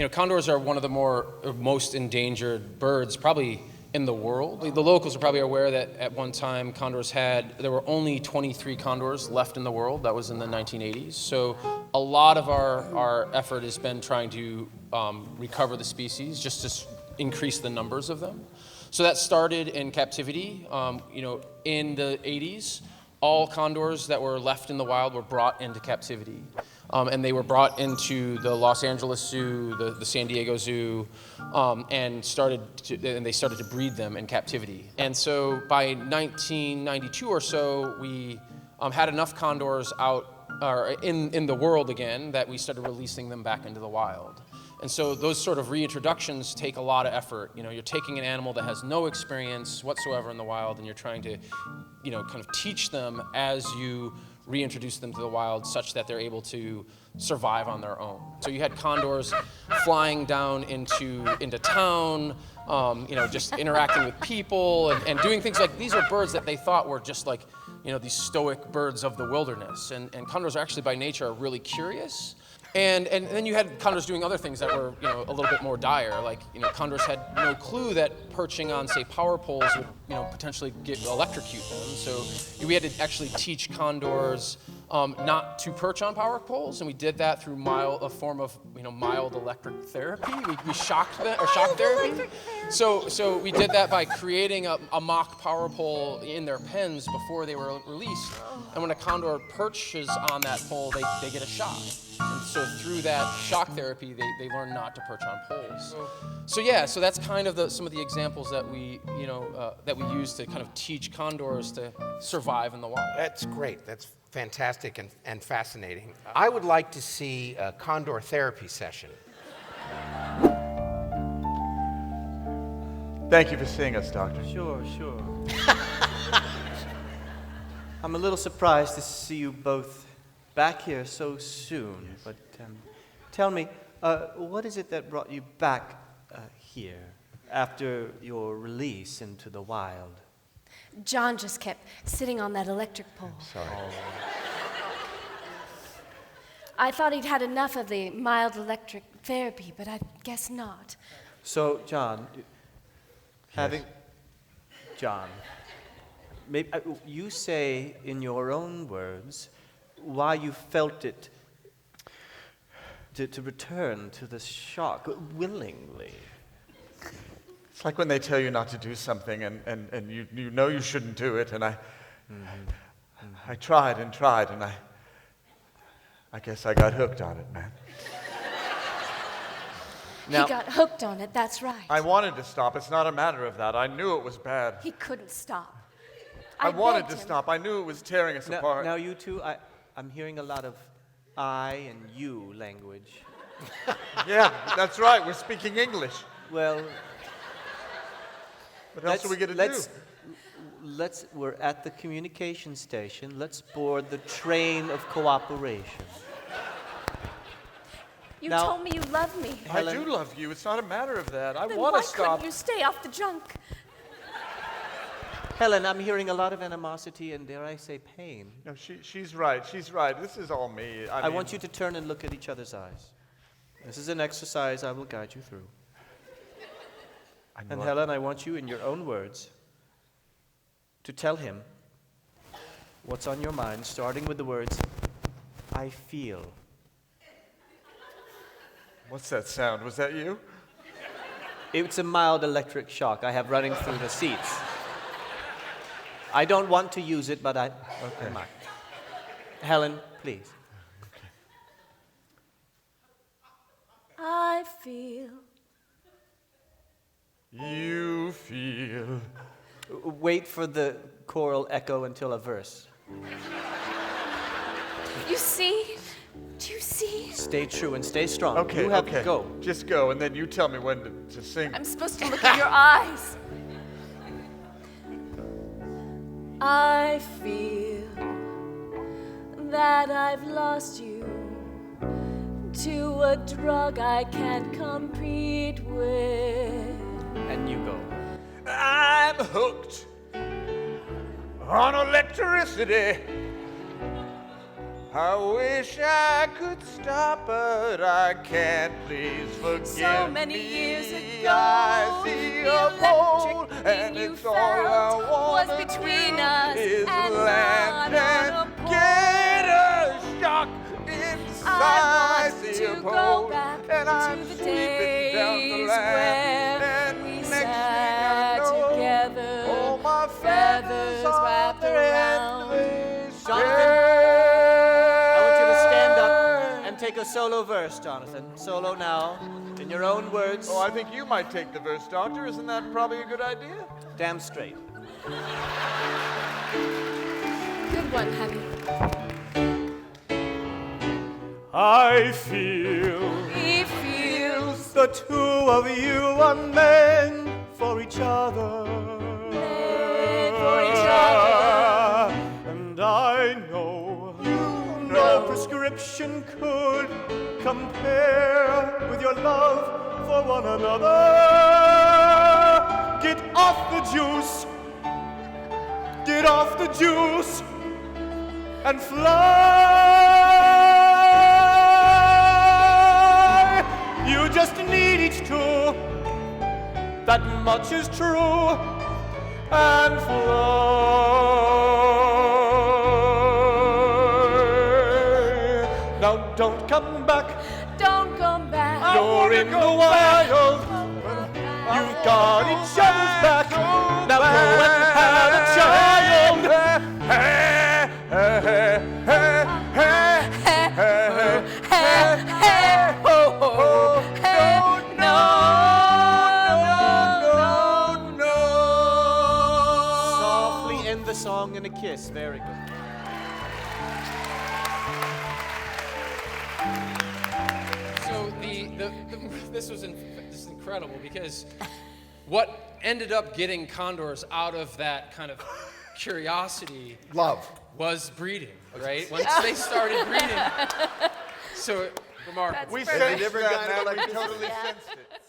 Condors are one of the most endangered birds probably in the world. The locals are probably aware that at one time there were only 23 condors left in the world. That was in the 1980s. So a lot of our effort has been trying to recover the species, just to increase the numbers of them. So that started in captivity. In the 80s, all condors that were left in the wild were brought into captivity. And they were brought into the Los Angeles Zoo, the San Diego Zoo, and they started to breed them in captivity. And so by 1992 or so, we had enough condors out in the world again that we started releasing them back into the wild. And so those sort of reintroductions take a lot of effort. You're taking an animal that has no experience whatsoever in the wild, and you're trying to, kind of teach them as you reintroduce them to the wild such that they're able to survive on their own. So you had condors flying down into town, just interacting with people and doing things like, these are birds that they thought were just like, these stoic birds of the wilderness. And condors are actually by nature really curious. And then you had condors doing other things that were, a little bit more dire. Like, condors had no clue that perching on, say, power poles would, potentially electrocute them. So we had to actually teach condors not to perch on power poles, and we did that through a form of, mild electric therapy. We shocked them, or shock therapy. So we did that by creating a mock power pole in their pens before they were released. And when a condor perches on that pole, they get a shock. And so through that shock therapy, they learn not to perch on poles. So that's kind of some of the examples that we use to kind of teach condors to survive in the wild. That's great. That's fantastic and fascinating. I would like to see a Condor Therapy session. Thank you for seeing us, Doctor. Sure. I'm a little surprised to see you both back here so soon. Yes. But tell me, what is it that brought you back here after your release into the wild? John just kept sitting on that electric pole. Sorry. I thought he'd had enough of the mild electric therapy, but I guess not. So, John, John, maybe you say in your own words why you felt it to return to the shock willingly. It's like when they tell you not to do something and you know you shouldn't do it, and I tried, and I guess I got hooked on it, man. Now, he got hooked on it, that's right. I wanted to stop. It's not a matter of that. I knew it was bad. He couldn't stop. I wanted to stop. I knew it was tearing us apart. Now you two, I'm hearing a lot of I and you language. Yeah, that's right. We're speaking English. Well, what else are we going to do? We're at the communication station. Let's board the train of cooperation. You told me you love me. Helen, I do love you. It's not a matter of that. I then want to why stop. couldn't you stay off the junk? Helen, I'm hearing a lot of animosity and, dare I say, pain. No, she's right. She's right. This is all me. I want you to turn and look at each other's eyes. This is an exercise I will guide you through. And Helen, I want you, in your own words, to tell him what's on your mind, starting with the words, I feel. What's that sound? Was that you? It's a mild electric shock I have running through the seats. I don't want to use it, but I might. Helen, please. Okay. I feel. You feel. Wait for the choral echo until a verse. You see? Do you see? Stay true and stay strong. Okay, you have to go. Just go, and then you tell me when to sing. I'm supposed to look in your eyes. I feel that I've lost you to a drug I can't compete with. And you go. I'm hooked on electricity. I wish I could stop, but I can't. Please forgive So many me. years ago, I see the a pole, electric and thing you it's all I felt want was between us is and land not and on a pole. get a shock I inside want the to pole, go back and I'm to the sweeping down the days land, where and we next sat thing I know, together, all my feathers on wrapped their around. head, they Jonathan, I want you to stand up and take a solo verse, Jonathan. Solo now, in your own words. Oh, I think you might take the verse, Doctor. Isn't that probably a good idea? Damn straight. Good one, honey. I feel He feels the two of you are meant for each other. meant for each other. And I know no prescription could compare with your love for one another. Get off the juice, get off the juice, and fly. You just need each two, that much is true, and fly. Now don't come back, Don't come back. you're in the wild. You've got each other's back. Now go and have a child. Softly end the song in a kiss. Very good. So this is incredible because what ended up getting condors out of that kind of curiosity Love. was breeding, right? Once they started breeding, so remarkable. We perfect. sensed that, man. We totally sensed it.